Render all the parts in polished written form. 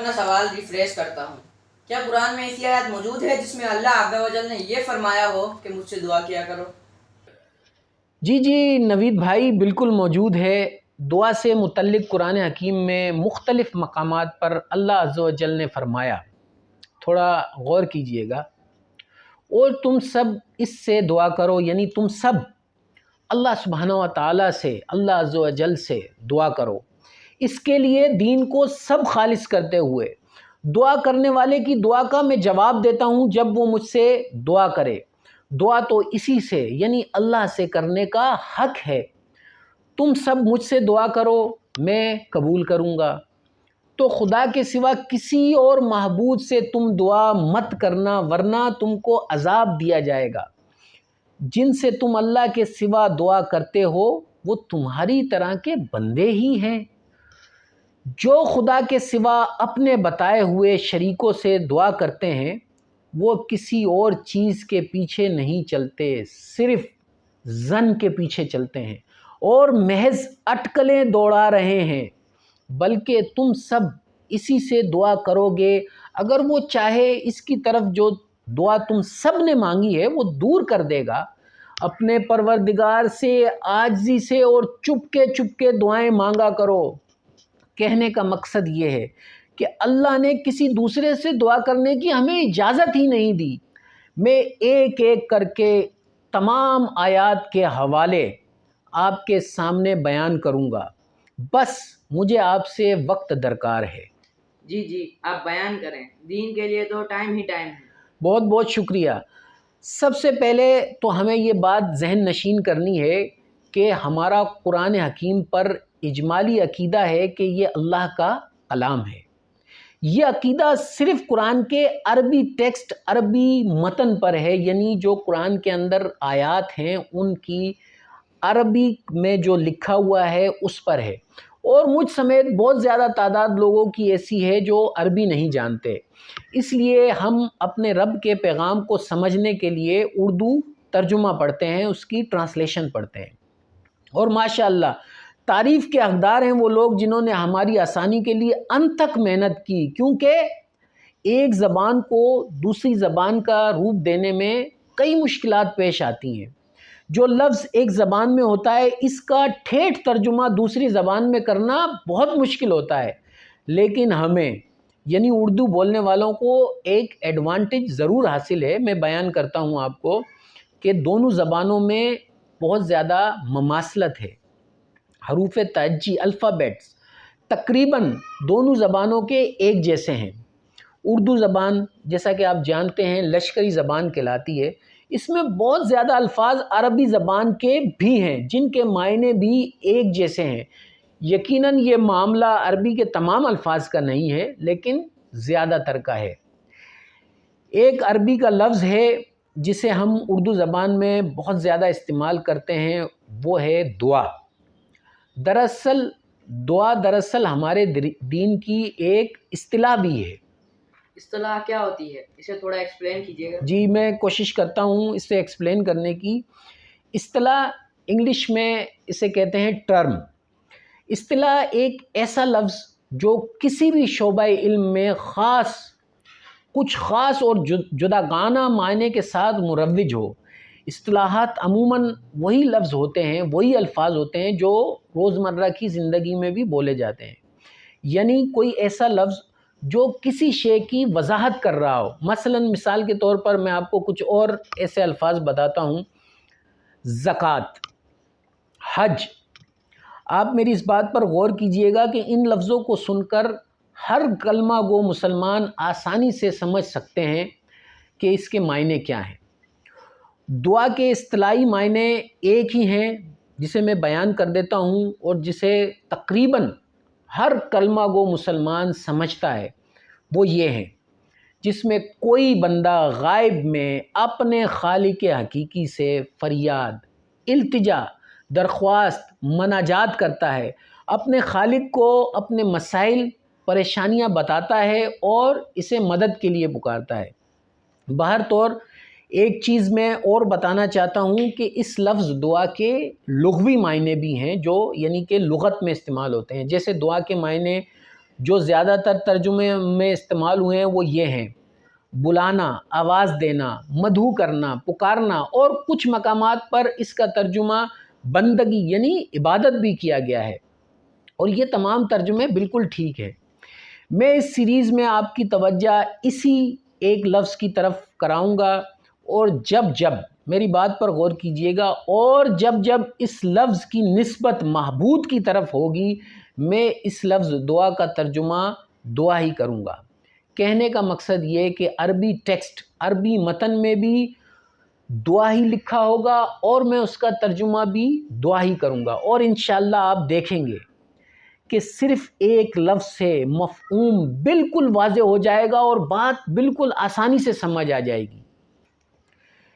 اپنا سوال ریفریش کرتا ہوں، کیا قرآن میں ایسی آیت موجود ہے جس میں اللہ عز و جل نے یہ فرمایا ہو کہ مجھ سے دعا کیا کرو؟ جی نوید بھائی، بالکل موجود ہے۔ دعا سے متعلق قرآن حکیم میں مختلف مقامات پر اللہ عز و جل نے فرمایا، تھوڑا غور کیجئے گا۔ اور تم سب اس سے دعا کرو، یعنی تم سب اللہ سبحانہ و تعالیٰ سے، اللہ عز و جل سے دعا کرو، اس کے لیے دین کو سب خالص کرتے ہوئے۔ دعا کرنے والے کی دعا کا میں جواب دیتا ہوں جب وہ مجھ سے دعا کرے۔ دعا تو اسی سے یعنی اللہ سے کرنے کا حق ہے۔ تم سب مجھ سے دعا کرو، میں قبول کروں گا۔ تو خدا کے سوا کسی اور معبود سے تم دعا مت کرنا، ورنہ تم کو عذاب دیا جائے گا۔ جن سے تم اللہ کے سوا دعا کرتے ہو وہ تمہاری طرح کے بندے ہی ہیں۔ جو خدا کے سوا اپنے بتائے ہوئے شریکوں سے دعا کرتے ہیں وہ کسی اور چیز کے پیچھے نہیں چلتے، صرف ظن کے پیچھے چلتے ہیں اور محض اٹکلیں دوڑا رہے ہیں۔ بلکہ تم سب اسی سے دعا کرو گے، اگر وہ چاہے اس کی طرف جو دعا تم سب نے مانگی ہے وہ دور کر دے گا۔ اپنے پروردگار سے عاجزی سے اور چپ کے دعائیں مانگا کرو۔ کہنے کا مقصد یہ ہے کہ اللہ نے کسی دوسرے سے دعا کرنے کی ہمیں اجازت ہی نہیں دی۔ میں ایک ایک کر کے تمام آیات کے حوالے آپ کے سامنے بیان کروں گا، بس مجھے آپ سے وقت درکار ہے۔ جی آپ بیان کریں، دین کے لیے تو ٹائم ہی ٹائم ہے۔ بہت بہت شکریہ۔ سب سے پہلے تو ہمیں یہ بات ذہن نشین کرنی ہے کہ ہمارا قرآن حکیم پر اجمالی عقیدہ ہے کہ یہ اللہ کا کلام ہے۔ یہ عقیدہ صرف قرآن کے عربی ٹیکسٹ، عربی متن پر ہے، یعنی جو قرآن کے اندر آیات ہیں ان کی عربی میں جو لکھا ہوا ہے اس پر ہے۔ اور مجھ سمیت بہت زیادہ تعداد لوگوں کی ایسی ہے جو عربی نہیں جانتے، اس لیے ہم اپنے رب کے پیغام کو سمجھنے کے لیے اردو ترجمہ پڑھتے ہیں، اس کی ٹرانسلیشن پڑھتے ہیں۔ اور ماشاءاللہ تعریف کے حقدار ہیں وہ لوگ جنہوں نے ہماری آسانی کے لیے انتھک محنت کی، کیونکہ ایک زبان کو دوسری زبان کا روپ دینے میں کئی مشکلات پیش آتی ہیں۔ جو لفظ ایک زبان میں ہوتا ہے اس کا ٹھیٹھ ترجمہ دوسری زبان میں کرنا بہت مشکل ہوتا ہے، لیکن ہمیں یعنی اردو بولنے والوں کو ایک ایڈوانٹیج ضرور حاصل ہے۔ میں بیان کرتا ہوں آپ کو کہ دونوں زبانوں میں بہت زیادہ مماثلت ہے۔ حروف تہجی، الفابیٹس تقریباً دونوں زبانوں کے ایک جیسے ہیں۔ اردو زبان جیسا کہ آپ جانتے ہیں لشکری زبان کہلاتی ہے، اس میں بہت زیادہ الفاظ عربی زبان کے بھی ہیں جن کے معنی بھی ایک جیسے ہیں۔ یقیناً یہ معاملہ عربی کے تمام الفاظ کا نہیں ہے لیکن زیادہ تر کا ہے۔ ایک عربی کا لفظ ہے جسے ہم اردو زبان میں بہت زیادہ استعمال کرتے ہیں، وہ ہے دعا۔ دراصل ہمارے دین کی ایک اصطلاح بھی ہے۔ اصطلاح کیا ہوتی ہے؟ اسے تھوڑا ایکسپلین کیجیے گا۔ جی میں کوشش کرتا ہوں اسے ایکسپلین کرنے کی۔ اصطلاح انگلش میں اسے کہتے ہیں ٹرم۔ اصطلاح ایک ایسا لفظ جو کسی بھی شعبہ علم میں کچھ خاص اور جداگانہ معنی کے ساتھ مروج ہو۔ اصطلاحات عموماً وہی لفظ ہوتے ہیں، وہی الفاظ ہوتے ہیں جو روزمرہ کی زندگی میں بھی بولے جاتے ہیں، یعنی کوئی ایسا لفظ جو کسی شے کی وضاحت کر رہا ہو۔ مثلاً مثال کے طور پر میں آپ کو کچھ اور ایسے الفاظ بتاتا ہوں: زکوٰۃ، حج۔ آپ میری اس بات پر غور کیجئے گا کہ ان لفظوں کو سن کر ہر کلمہ گو مسلمان آسانی سے سمجھ سکتے ہیں کہ اس کے معنی کیا ہیں۔ دعا کے اصطلاحی معنی ایک ہی ہیں جسے میں بیان کر دیتا ہوں اور جسے تقریباً ہر کلمہ گو مسلمان سمجھتا ہے، وہ یہ ہیں: جس میں کوئی بندہ غائب میں اپنے خالق حقیقی سے فریاد، التجا، درخواست، مناجات کرتا ہے، اپنے خالق کو اپنے مسائل، پریشانیاں بتاتا ہے اور اسے مدد کے لیے پکارتا ہے۔ بہر طور ایک چیز میں اور بتانا چاہتا ہوں کہ اس لفظ دعا کے لغوی معنی بھی ہیں جو یعنی کہ لغت میں استعمال ہوتے ہیں۔ جیسے دعا کے معنی جو زیادہ تر ترجمے میں استعمال ہوئے ہیں وہ یہ ہیں: بلانا، آواز دینا، مدعو کرنا، پکارنا، اور کچھ مقامات پر اس کا ترجمہ بندگی یعنی عبادت بھی کیا گیا ہے، اور یہ تمام ترجمے بالکل ٹھیک ہے۔ میں اس سیریز میں آپ کی توجہ اسی ایک لفظ کی طرف کراؤں گا، اور جب میری بات پر غور کیجئے گا، اور جب اس لفظ کی نسبت معبود کی طرف ہوگی، میں اس لفظ دعا کا ترجمہ دعا ہی کروں گا۔ کہنے کا مقصد یہ کہ عربی ٹیکسٹ، عربی متن میں بھی دعا ہی لکھا ہوگا، اور میں اس کا ترجمہ بھی دعا ہی کروں گا، اور انشاءاللہ آپ دیکھیں گے کہ صرف ایک لفظ سے مفہوم بالکل واضح ہو جائے گا اور بات بالکل آسانی سے سمجھ آ جائے گی۔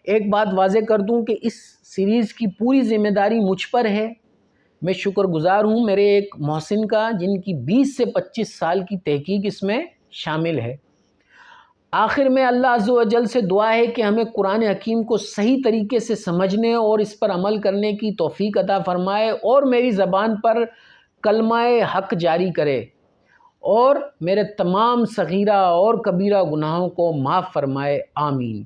ایک بات واضح کر دوں کہ اس سیریز کی پوری ذمہ داری مجھ پر ہے۔ میں شکر گزار ہوں میرے ایک محسن کا، جن کی 20 سے 25 سال کی تحقیق اس میں شامل ہے۔ آخر میں اللہ عز و جل سے دعا ہے کہ ہمیں قرآن حکیم کو صحیح طریقے سے سمجھنے اور اس پر عمل کرنے کی توفیق عطا فرمائے، اور میری زبان پر کلمہ حق جاری کرے، اور میرے تمام صغیرہ اور کبیرہ گناہوں کو معاف فرمائے، آمین۔